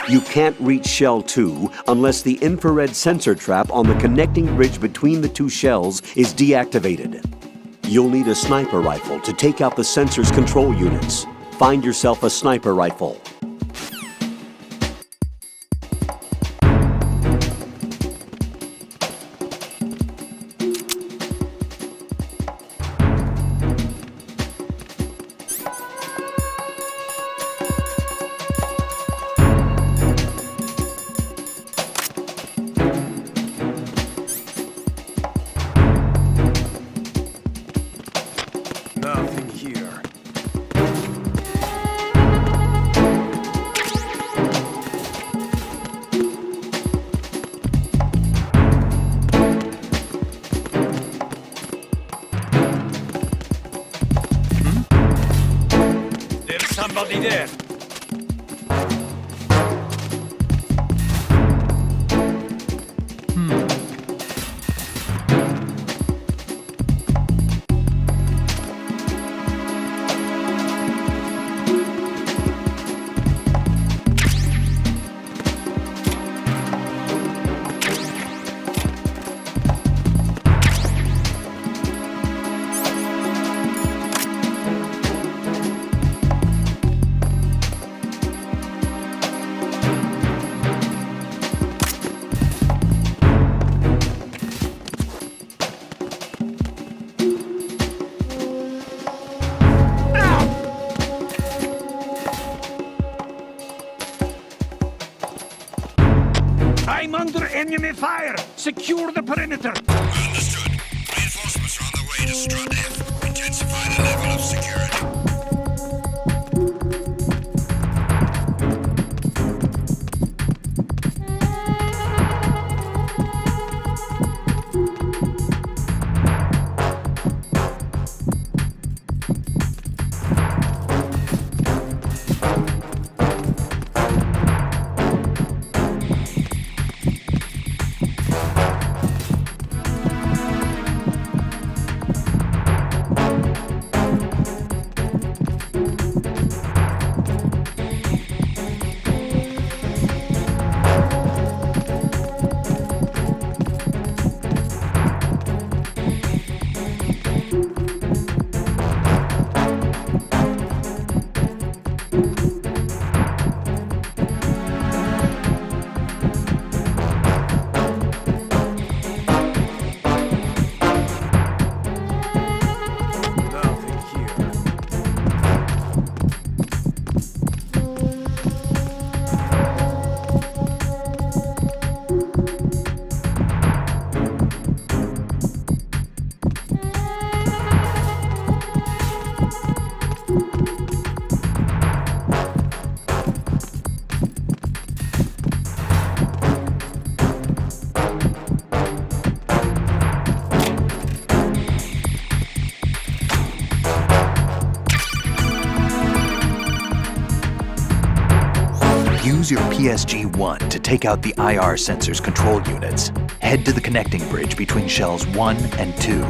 You can't reach Shell 2 unless the infrared sensor trap on the connecting bridge between the two shells is deactivated. You'll need a sniper rifle to take out the sensor's control units. Find yourself a sniper rifle. Nothing here. There's somebody there. I'm under enemy fire! Secure the perimeter! Understood. Reinforcements are on the way to Strut F. Intensify the level of security. Nothing here. Use your PSG-1 to take out the IR sensor's control units. Head to the connecting bridge between shells 1 and 2.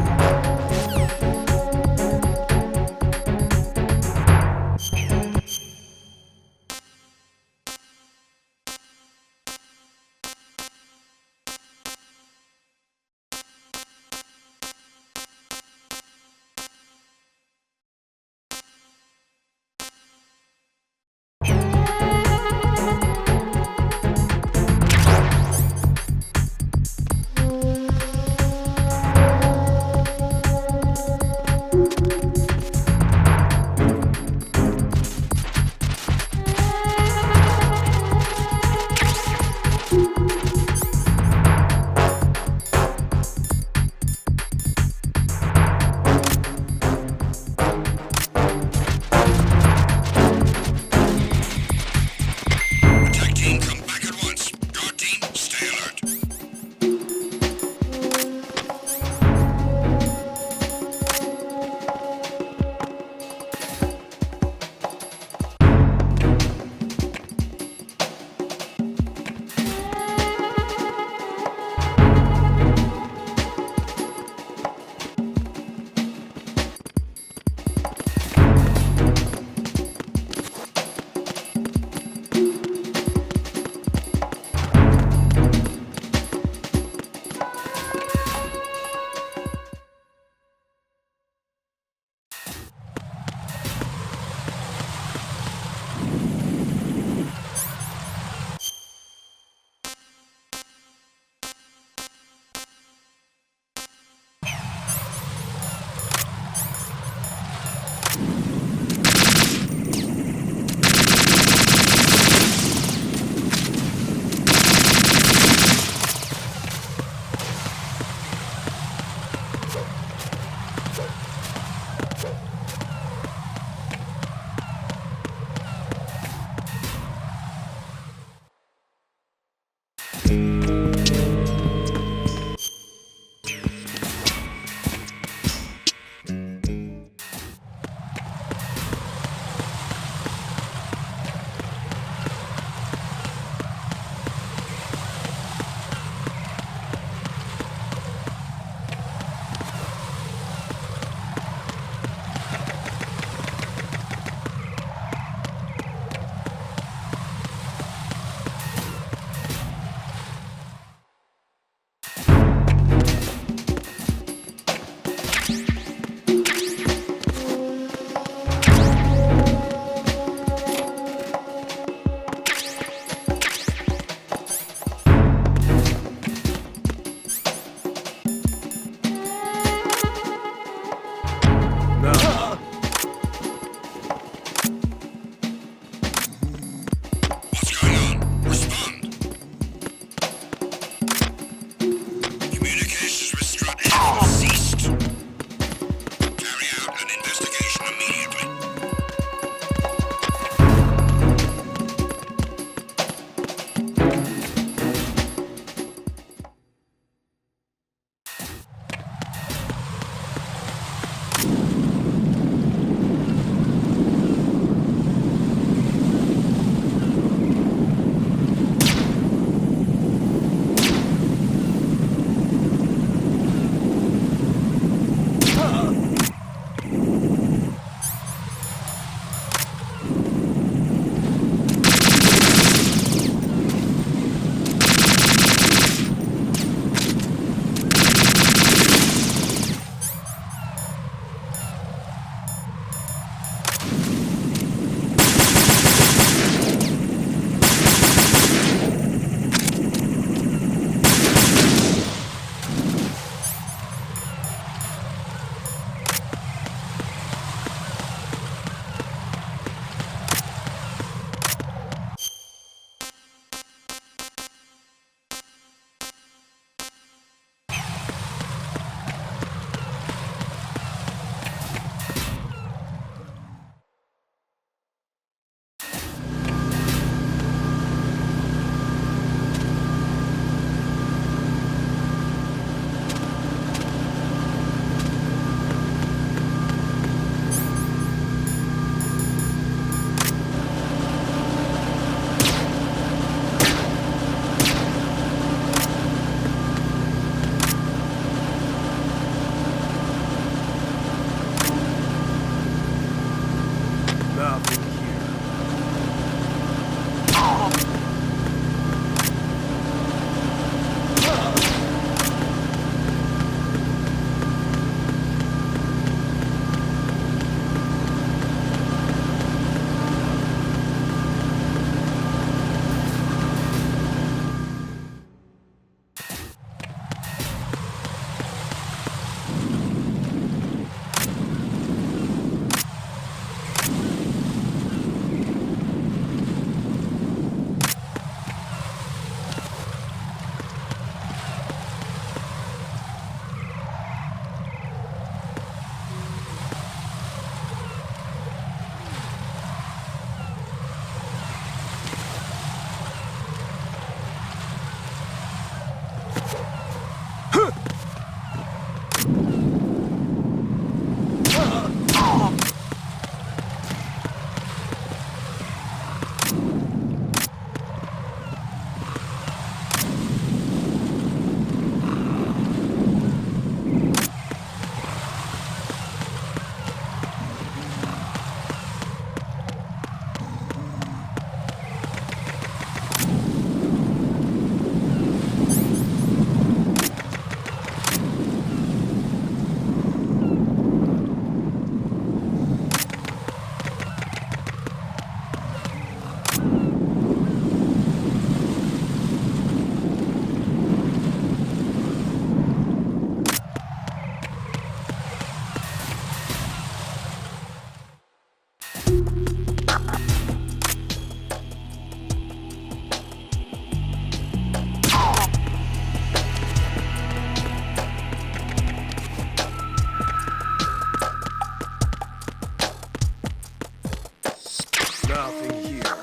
Nothing here.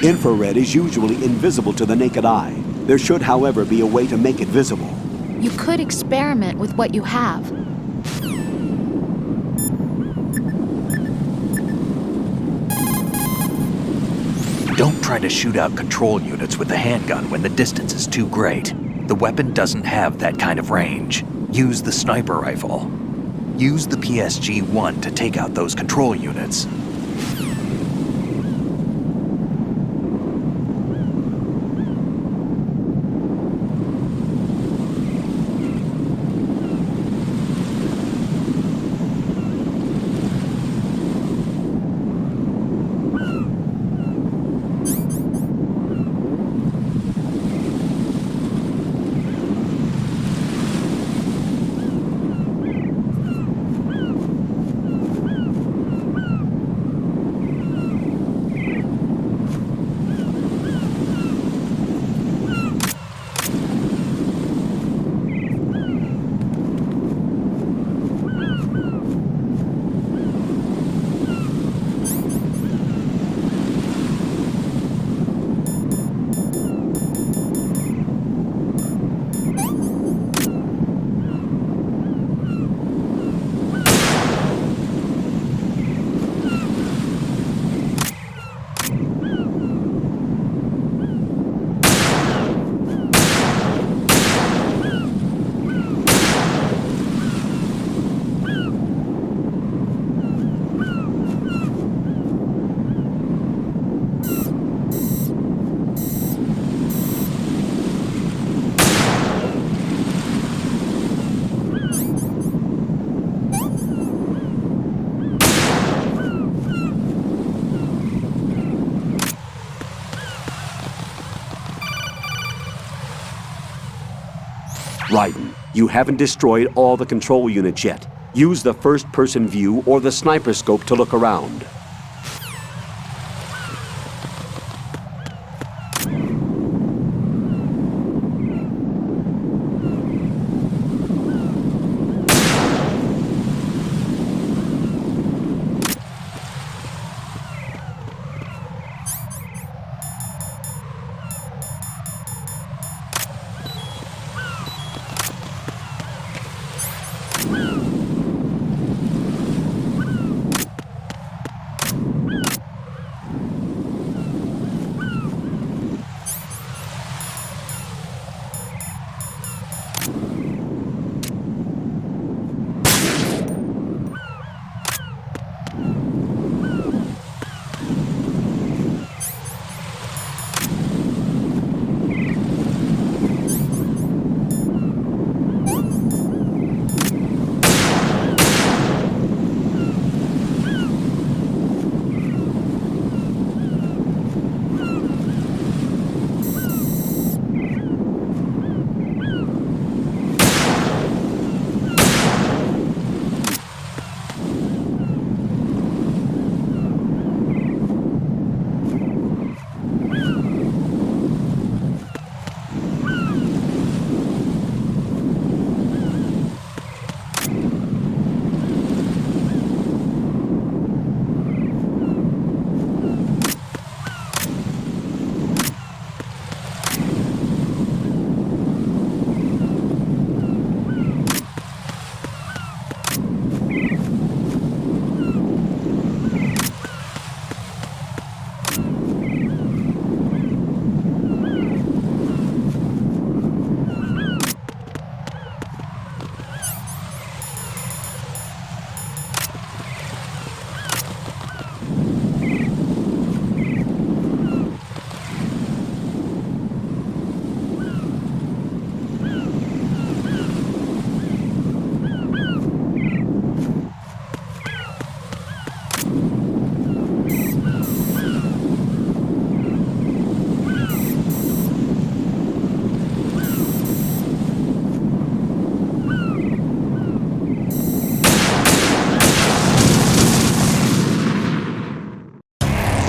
Infrared is usually invisible to the naked eye. There should, however, be a way to make it visible. You could experiment with what you have. Don't try to shoot out control units with the handgun when the distance is too great. The weapon doesn't have that kind of range. Use the sniper rifle. Use the PSG-1 to take out those control units. Raiden, you haven't destroyed all the control units yet. Use the first-person view or the sniper scope to look around.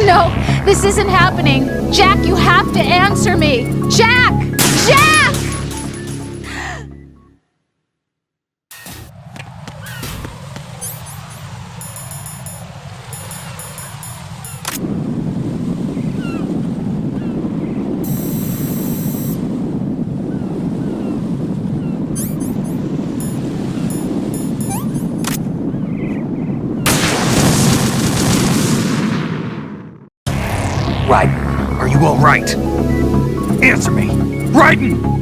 No, this isn't happening. Jack, you have to answer me. Jack! Jack! Raiden, are you all right? Answer me! Raiden!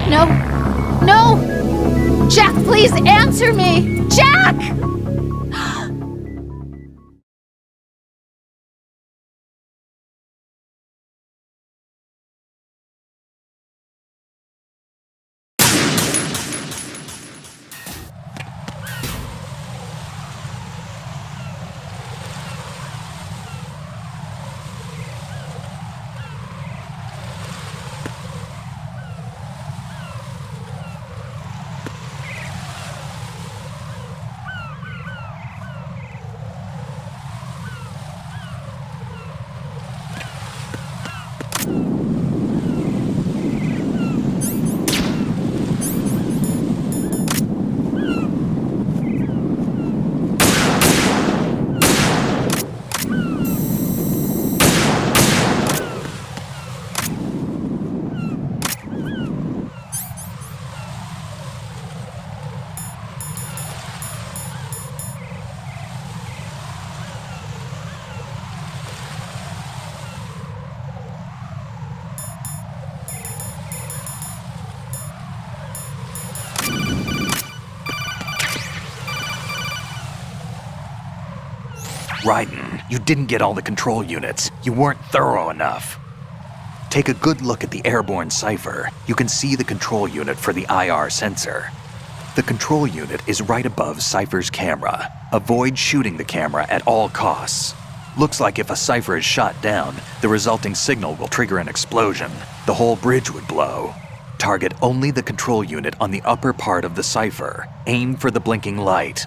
No! No! Jack, please answer me! Jack! Raiden, you didn't get all the control units. You weren't thorough enough. Take a good look at the airborne cipher. You can see the control unit for the IR sensor. The control unit is right above Cypher's camera. Avoid shooting the camera at all costs. Looks like if a Cypher is shot down, the resulting signal will trigger an explosion. The whole bridge would blow. Target only the control unit on the upper part of the Cypher. Aim for the blinking light.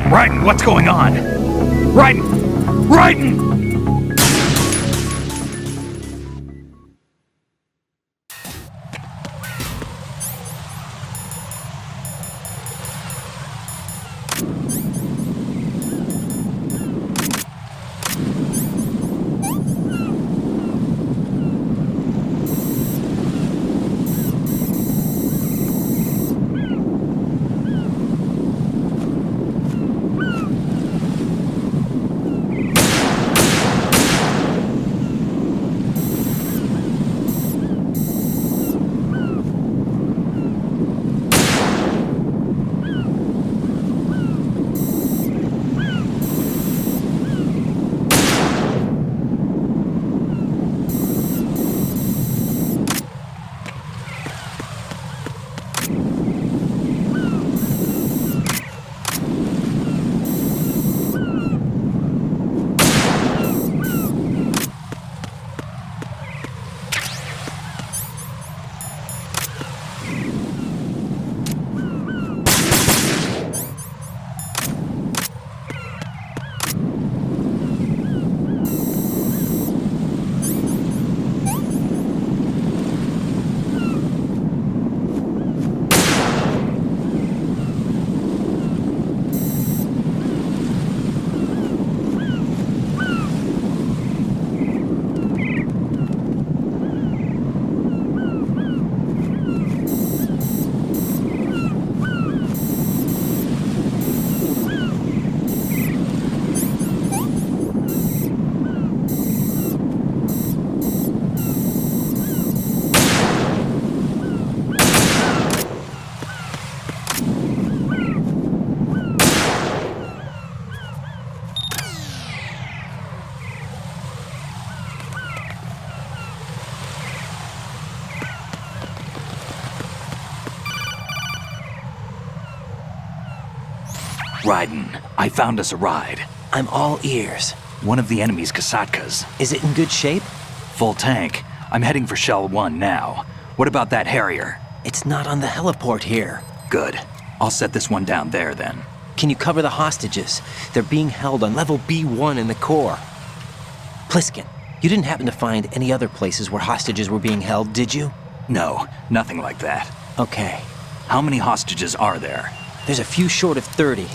Raiden, what's going on? Raiden! Raiden! Raiden, I found us a ride. I'm all ears. One of the enemy's Kasatkas. Is it in good shape? Full tank. I'm heading for Shell 1 now. What about that Harrier? It's not on the heliport here. Good. I'll set this one down there then. Can you cover the hostages? They're being held on level B1 in the core. Pliskin, you didn't happen to find any other places where hostages were being held, did you? No, nothing like that. Okay. How many hostages are there? There's a few short of 30.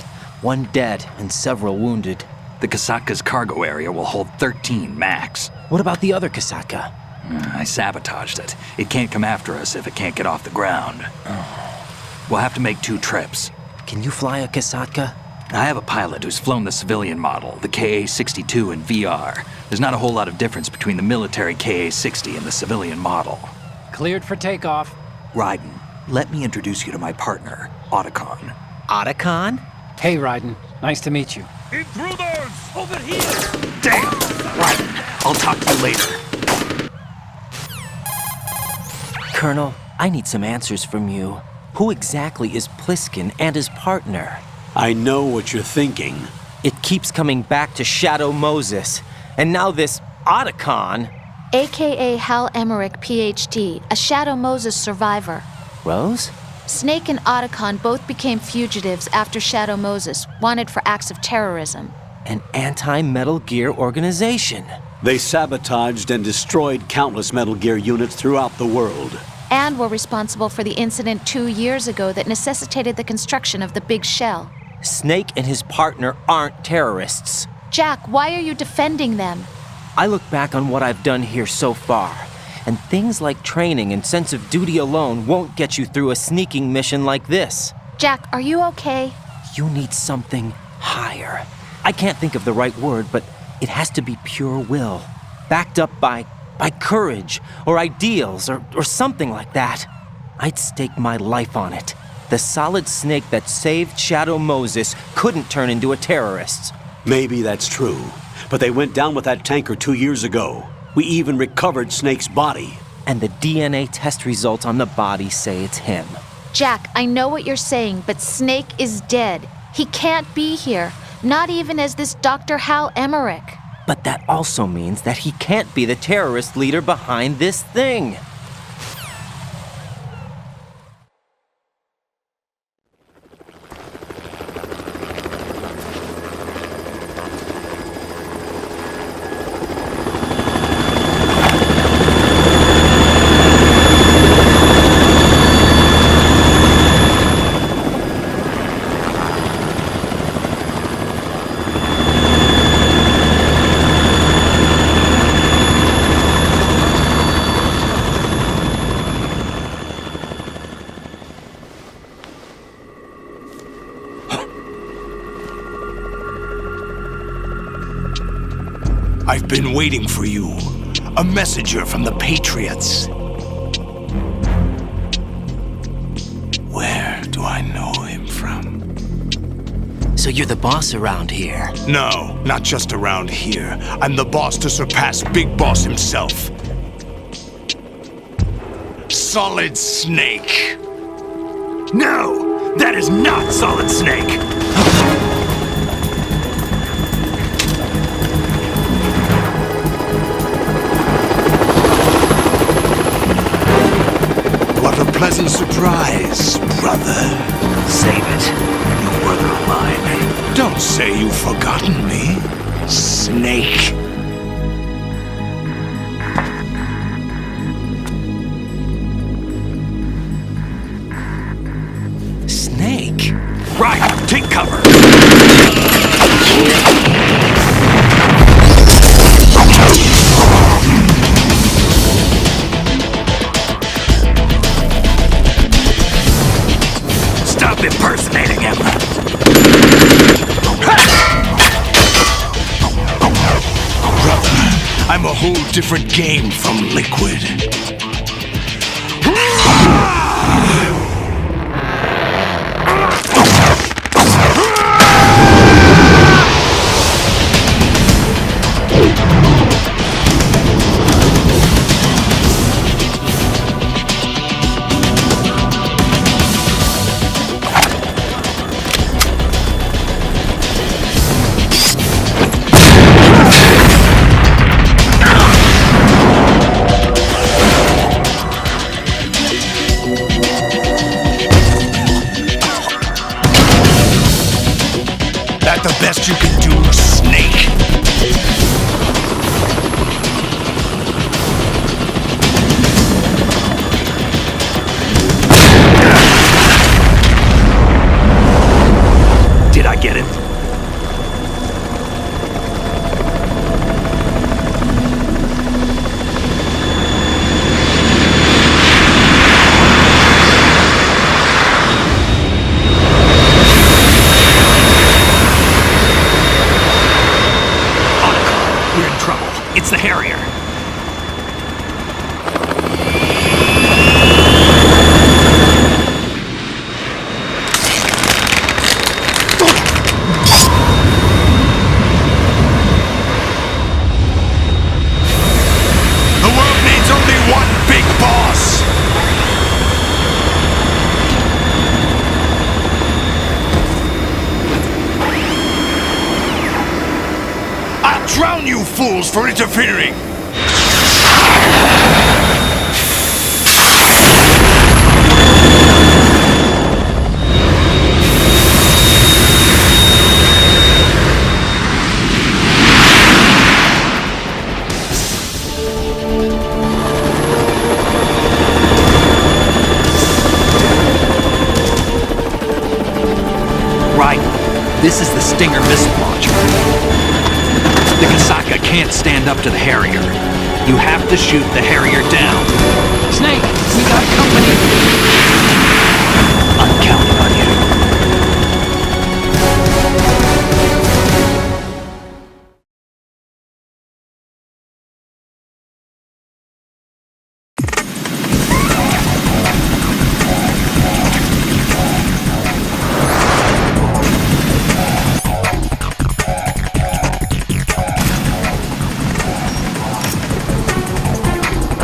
One dead and several wounded. The Kasatka's cargo area will hold 13 max. What about the other Kasaka? I sabotaged it. It can't come after us if it can't get off the ground. We'll have to make 2 trips. Can you fly a Kasaka? I have a pilot who's flown the civilian model, the KA-62 in VR. There's not a whole lot of difference between the military KA-60 and the civilian model. Cleared for takeoff. Raiden, let me introduce you to my partner, Otacon. Otacon? Hey, Raiden. Nice to meet you. Intruders! Over here! Damn! Raiden, I'll talk to you later. Colonel, I need some answers from you. Who exactly is Pliskin and his partner? I know what you're thinking. It keeps coming back to Shadow Moses. And now this Otacon. AKA Hal Emmerich, PhD, a Shadow Moses survivor. Rose? Snake and Otacon both became fugitives after Shadow Moses, wanted for acts of terrorism. An anti-Metal Gear organization. They sabotaged and destroyed countless Metal Gear units throughout the world. And were responsible for the incident 2 years ago that necessitated the construction of the Big Shell. Snake and his partner aren't terrorists. Jack, why are you defending them? I look back on what I've done here so far, and things like training and sense of duty alone won't get you through a sneaking mission like this. Jack, are you okay? You need something higher. I can't think of the right word, but it has to be pure will, backed up by courage, or ideals, or something like that. I'd stake my life on it. The solid Snake that saved Shadow Moses couldn't turn into a terrorist. Maybe that's true, but they went down with that tanker 2 years ago. We even recovered Snake's body. And the DNA test results on the body say it's him. Jack, I know what you're saying, but Snake is dead. He can't be here, not even as this Dr. Hal Emmerich. But that also means that he can't be the terrorist leader behind this thing. I've been waiting for you. A messenger from the Patriots. Where do I know him from? So you're the boss around here? No, not just around here. I'm the boss to surpass Big Boss himself. Solid Snake. No, that is not Solid Snake. What a pleasant surprise, brother. Save it. No brother of mine. Don't say you've forgotten me, Snake. Snake? Right, take cover. Stop impersonating him. Brother, I'm a whole different game from Liquid. That the best you can do, Snake? Did I get it? you fools for interfering! Right. This is the Stinger missile launcher. The Kasaka can't stand up to the Harrier. You have to shoot the Harrier down. Snake, we got company. I'm counting on you.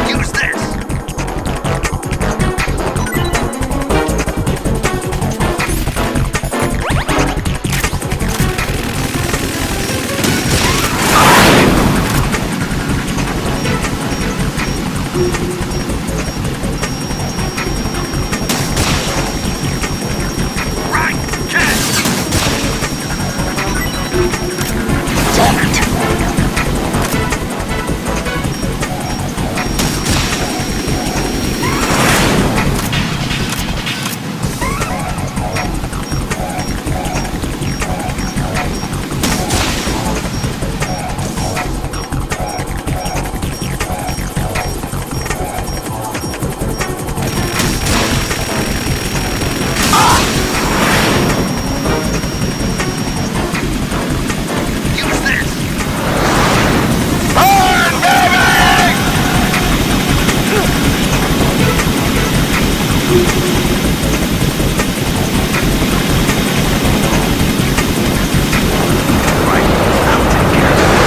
Use this! Right! Catch! Damn it! Use this! Burn, baby! Right, I'll take care of it.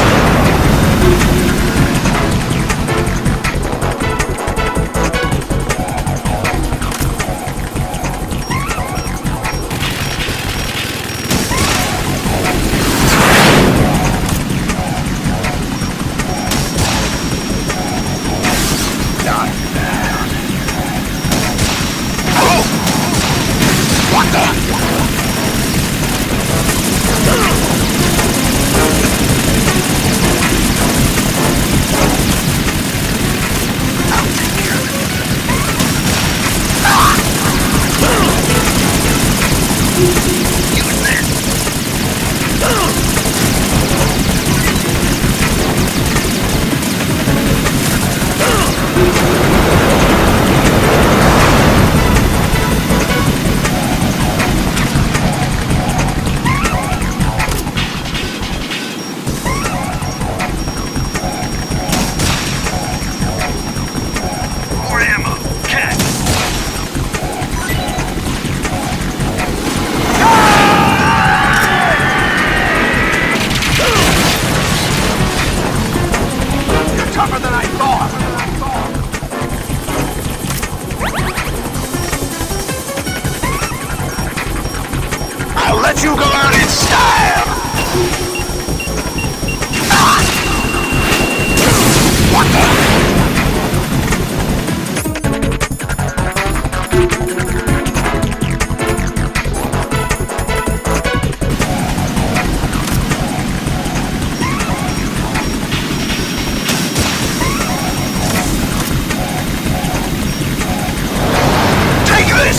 What the? I'll take care of it. Use this! More ammo! Catch! You're tougher than I thought! I'll let you go out in style! What the? Take this!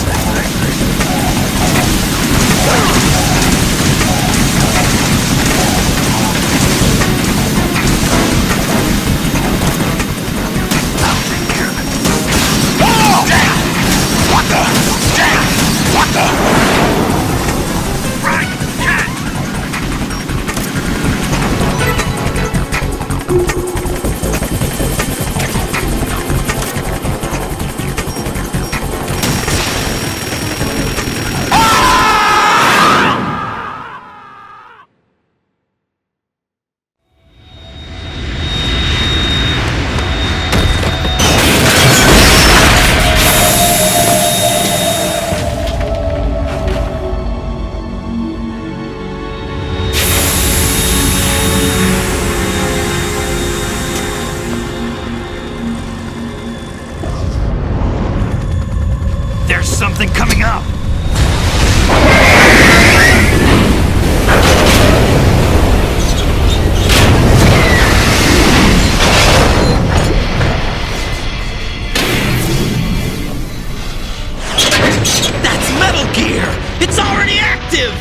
There's something coming up! That's Metal Gear! It's already active!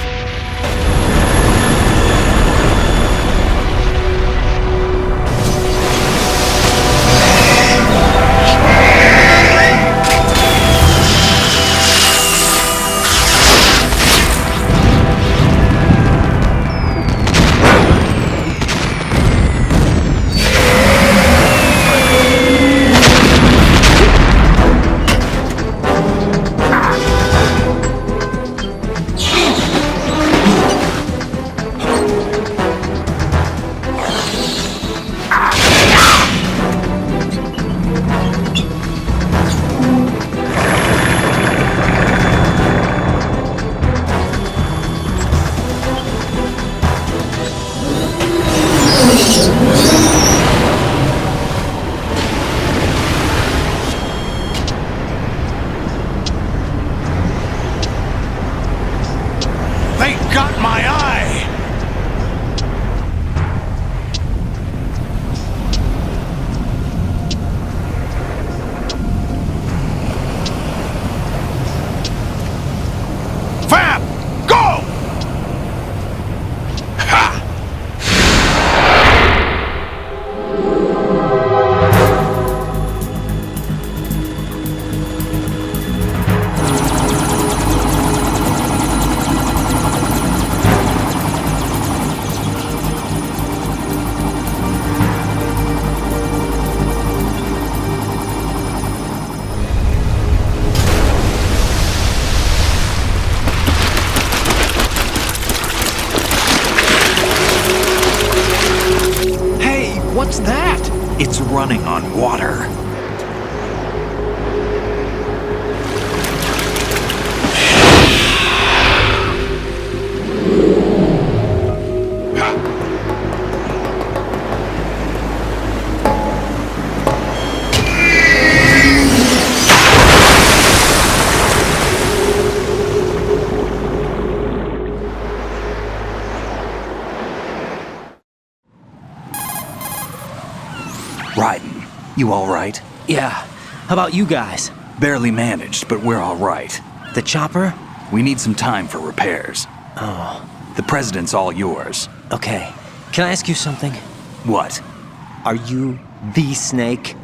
They got my eye! Fab! Go! Ha! Hey, what's that? It's running on water. Raiden, you all right? Yeah. How about you guys? Barely managed, but we're all right. The chopper? We need some time for repairs. Oh, The president's all yours. okay. Can I ask you something? What? Are you the Snake?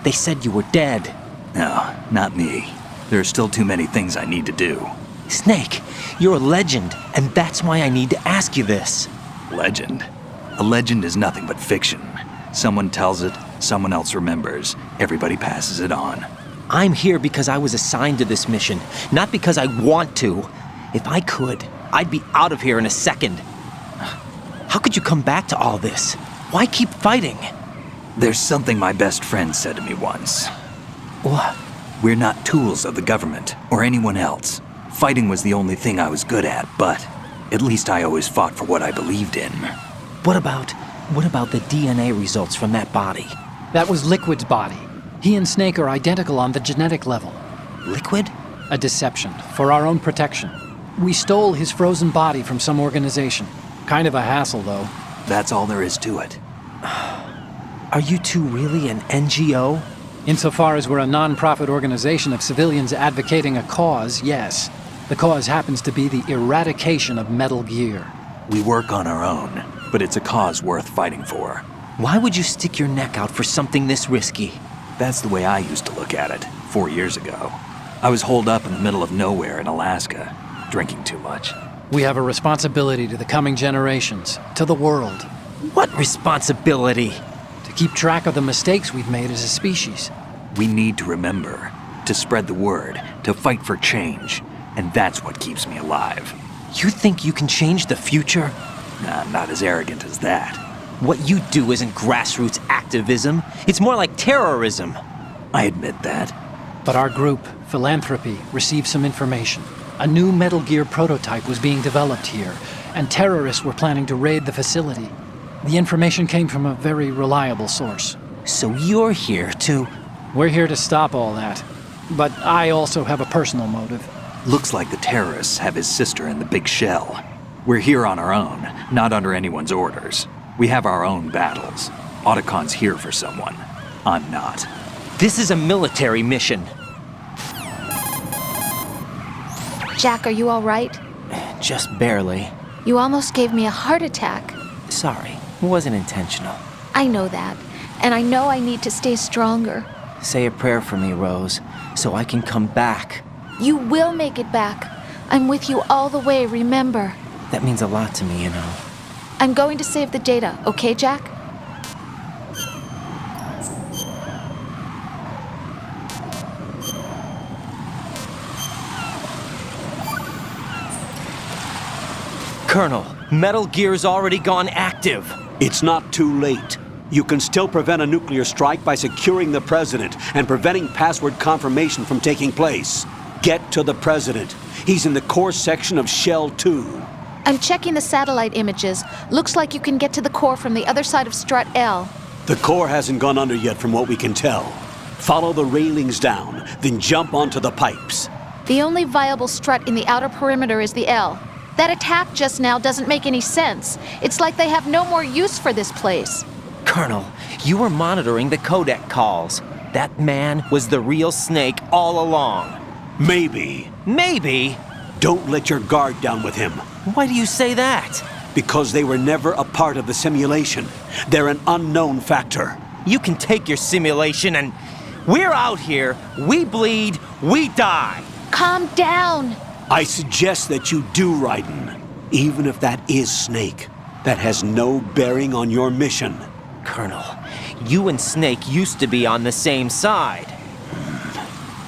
They said you were dead. No, not me. There are still too many things I need to do. Snake, you're a legend, and that's why I need to ask you this. Legend? A legend is nothing but fiction. Someone tells it, someone else remembers. Everybody passes it on. I'm here because I was assigned to this mission, not because I want to. If I could, I'd be out of here in a second. How could you come back to all this? Why keep fighting? There's something my best friend said to me once. What? We're not tools of the government or anyone else. Fighting was the only thing I was good at, but at least I always fought for what I believed in. What about the DNA results from that body? That was Liquid's body. He and Snake are identical on the genetic level. Liquid? A deception, for our own protection. We stole his frozen body from some organization. Kind of a hassle, though. That's all there is to it. Are you two really an NGO? Insofar as we're a non-profit organization of civilians advocating a cause, yes. The cause happens to be the eradication of Metal Gear. We work on our own, but it's a cause worth fighting for. Why would you stick your neck out for something this risky? That's the way I used to look at it 4 years ago. I was holed up in the middle of nowhere in Alaska, drinking too much. We have a responsibility to the coming generations, to the world, What responsibility? to keep track of the mistakes we've made as a species. We need to remember, to spread the word, to fight for change, and that's what keeps me alive. You think you can change the future? Nah, I'm not as arrogant as that. What you do isn't grassroots activism. It's more like terrorism. I admit that. But our group, Philanthropy, received some information. A new Metal Gear prototype was being developed here, and terrorists were planning to raid the facility. The information came from a very reliable source. So you're here to... We're here to stop all that. but I also have a personal motive. Looks like the terrorists have his sister in the big shell. We're here on our own, not under anyone's orders. We have our own battles. Otacon's here for someone. I'm not. This is a military mission. Jack, are you all right? Just barely. You almost gave me a heart attack. Sorry, it wasn't intentional. I know that, and I know I need to stay stronger. Say a prayer for me, Rose, so I can come back. You will make it back. I'm with you all the way, remember. That means a lot to me, you know. I'm going to save the data, okay, Jack? Colonel, Metal Gear's already gone active. It's not too late. You can still prevent a nuclear strike by securing the president and preventing password confirmation from taking place. Get to the president. He's in the core section of Shell 2. I'm checking the satellite images. Looks like you can get to the core from the other side of Strut L. The core hasn't gone under yet from what we can tell. Follow the railings down, then jump onto the pipes. The only viable strut in the outer perimeter is the L. That attack just now doesn't make any sense. It's like they have no more use for this place. Colonel, you were monitoring the codec calls. That man was the real Snake all along. Maybe. Maybe? Don't let your guard down with him. Why do you say that? Because they were never a part of the simulation. They're an unknown factor. You can take your simulation and... We're out here, we bleed, we die. Calm down. I suggest that you do, Raiden. Even if that is Snake. That has no bearing on your mission. Colonel, you and Snake used to be on the same side.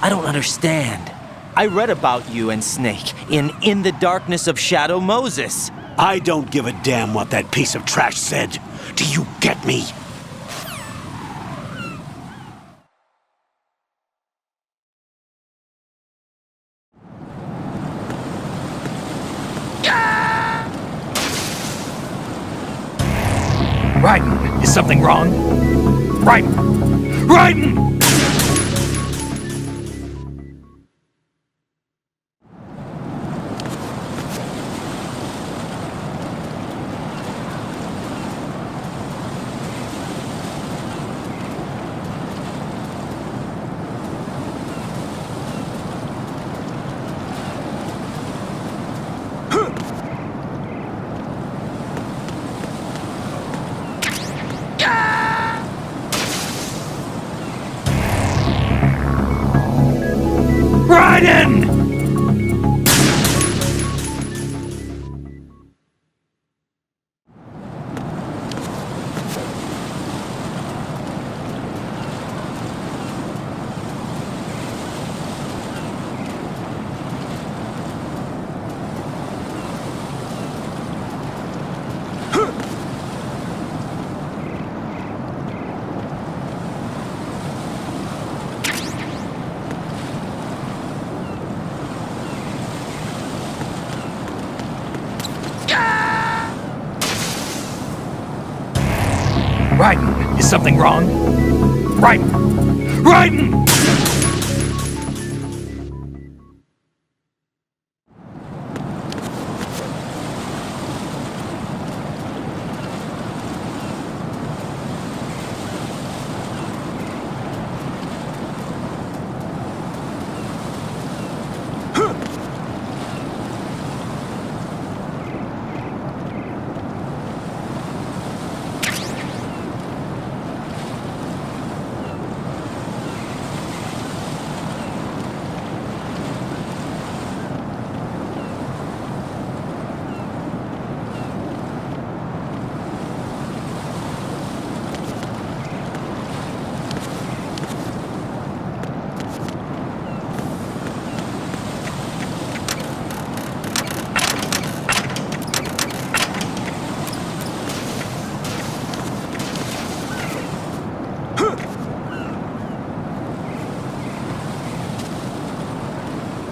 I don't understand. I read about you and Snake in the Darkness of Shadow Moses. I don't give a damn what that piece of trash said. Do you get me? Raiden, is something wrong? Raiden! Raiden! Raiden! Raiden, is something wrong? Raiden! Raiden!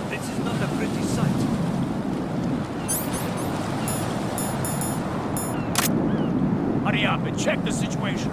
This is not a pretty sight. Hurry up and check the situation.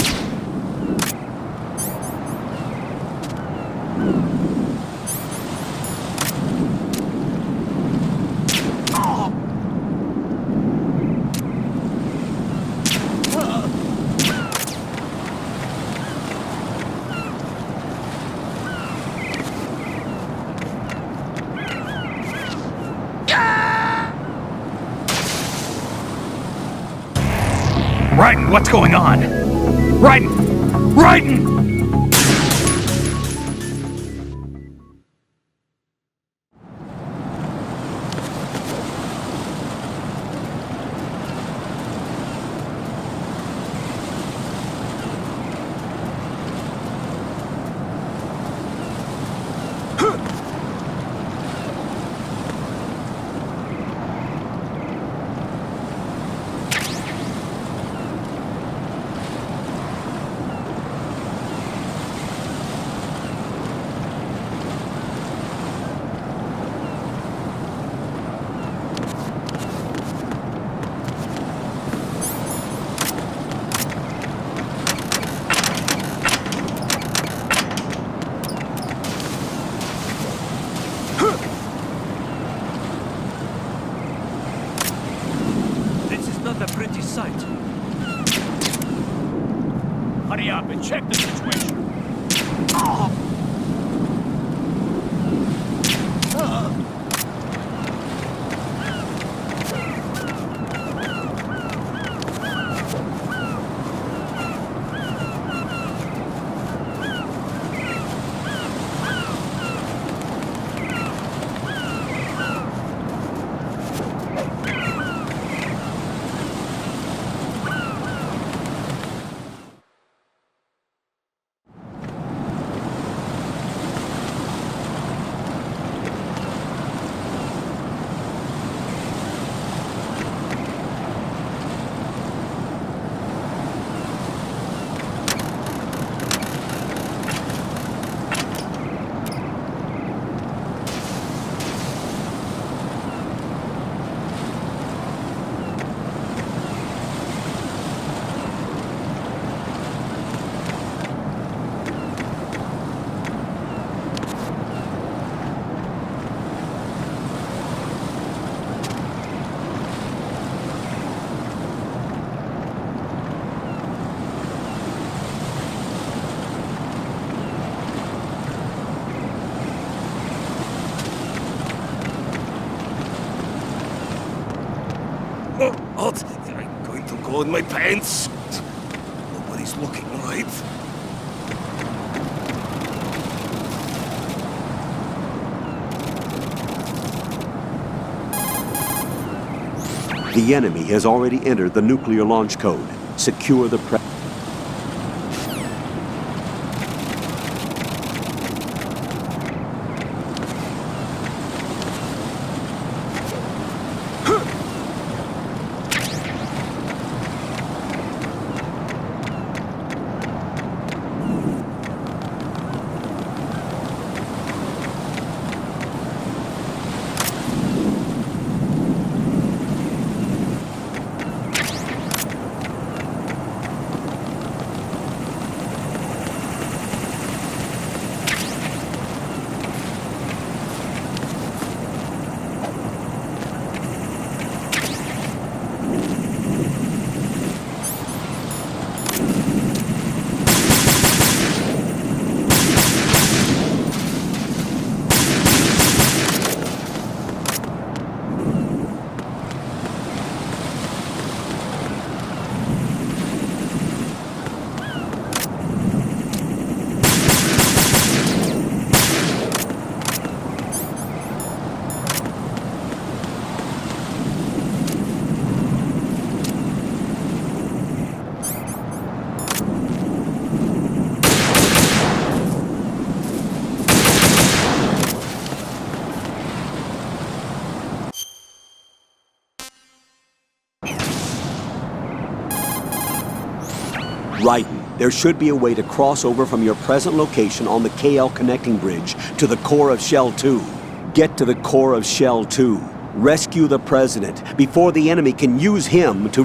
what's going on? Raiden! Raiden! A pretty sight. Hurry up and check the situation. What? I'm going to go in my pants. Nobody's looking, right? The enemy has already entered the nuclear launch code. Secure the Raiden, there should be a way to cross over from your present location on the KL connecting bridge to the core of Shell 2. Get to the core of Shell 2. Rescue the President before the enemy can use him to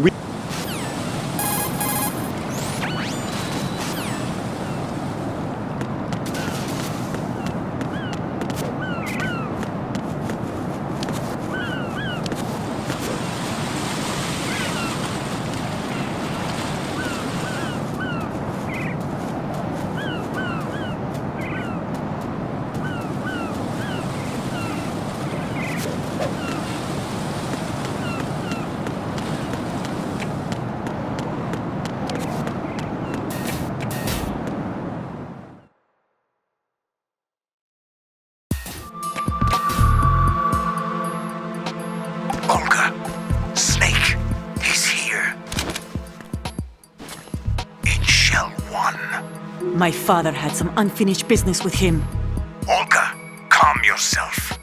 My father had some unfinished business with him. Olga, calm yourself.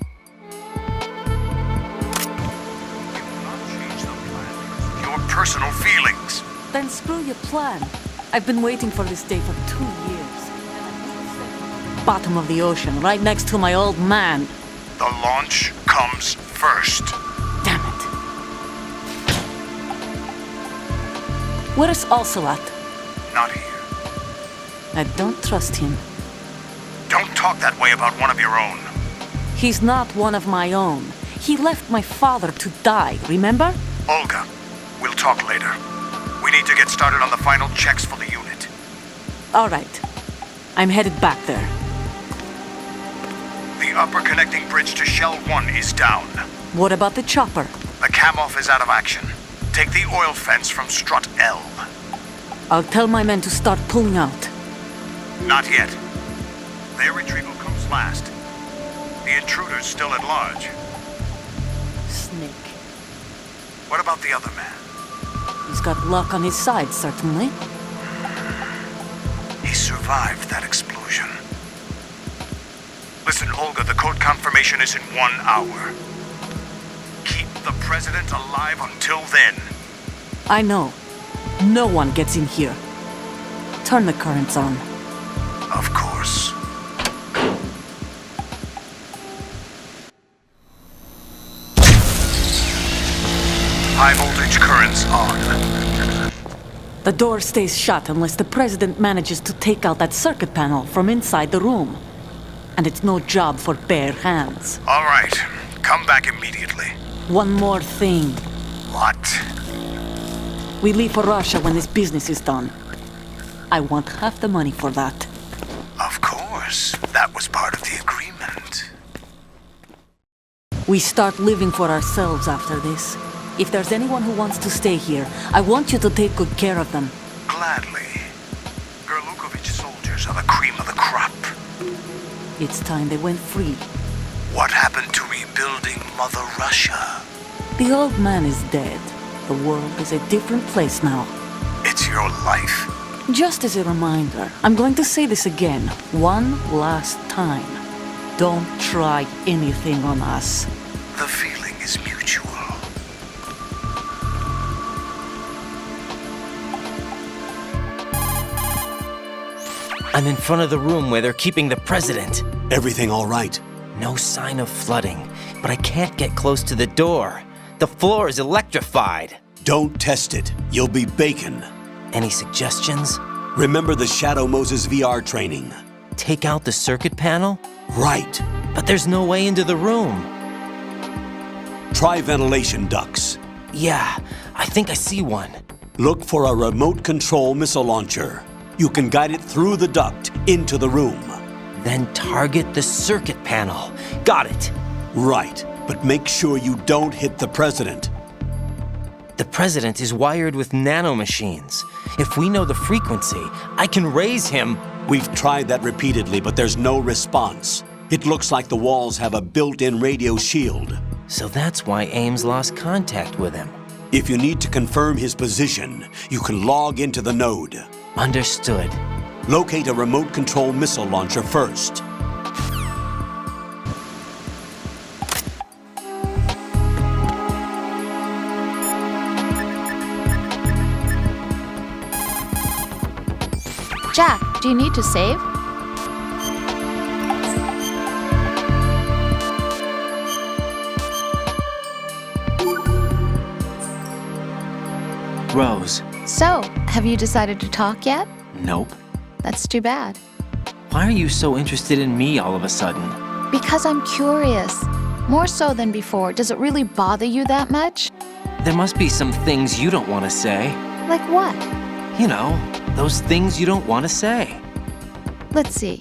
Your personal feelings. Then screw your plan. I've been waiting for this day for 2 years. Bottom of the ocean, right next to my old man. The launch comes first. Damn it. Where is Ocelot? Not here. I don't trust him. Don't talk that way about one of your own. He's not one of my own. He left my father to die, remember? Olga, we'll talk later. We need to get started on the final checks for the unit. All right. I'm headed back there. The upper connecting bridge to Shell 1 is down. What about the chopper? The cam-off is out of action. Take the oil fence from strut L. I'll tell my men to start pulling out. Not yet. Their retrieval comes last. The intruder's still at large. Snake. What about the other man? He's got luck on his side, certainly. He survived that explosion. Listen, Olga, the code confirmation is in 1 hour. Keep the president alive until then. I know. No one gets in here. Turn the currents on. Of course. High voltage currents on. The door stays shut unless the president manages to take out that circuit panel from inside the room. And it's no job for bare hands. All right. Come back immediately. One more thing. What? We leave for Russia when this business is done. I want half the money for that. Of course. That was part of the agreement. We start living for ourselves after this. If there's anyone who wants to stay here, I want you to take good care of them. Gladly. Gerlukovich soldiers are the cream of the crop. It's time they went free. What happened to rebuilding Mother Russia? The old man is dead. The world is a different place now. It's your life. Just as a reminder, I'm going to say this again, one last time. Don't try anything on us. The feeling is mutual. I'm in front of the room where they're keeping the president. Everything all right? No sign of flooding, but I can't get close to the door. The floor is electrified. Don't test it. You'll be bacon. Any suggestions? Remember the Shadow Moses VR training? Take out the circuit panel? Right. But there's no way into the room. Try ventilation ducts. Yeah, I think I see one. Look for a remote control missile launcher. You can guide it through the duct into the room. Then target the circuit panel. Got it. Right, but make sure you don't hit the president. The president is wired with nanomachines. If we know the frequency, I can raise him. We've tried that repeatedly, but there's no response. It looks like the walls have a built-in radio shield. So that's why Ames lost contact with him. If you need to confirm his position, you can log into the node. Understood. Locate a remote control missile launcher first. Jack, do you need to save? Rose. So, have you decided to talk yet? Nope. That's too bad. Why are you so interested in me all of a sudden? Because I'm curious. More so than before. Does it really bother you that much? There must be some things you don't want to say. Like what? You know, those things you don't want to say. Let's see.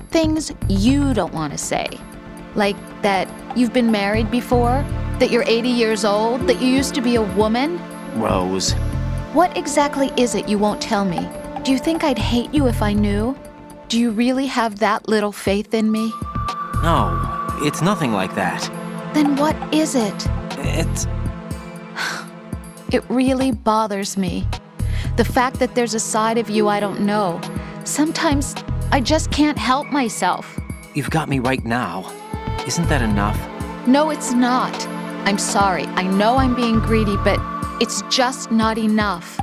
Things you don't want to say. Like that you've been married before? That you're 80 years old? That you used to be a woman? Rose. What exactly is it you won't tell me? Do you think I'd hate you if I knew? Do you really have that little faith in me? No, it's nothing like that. Then what is it? It's... It really bothers me. The fact that there's a side of you I don't know. Sometimes I just can't help myself. You've got me right now. Isn't that enough? No, it's not. I'm sorry. I know I'm being greedy, but it's just not enough.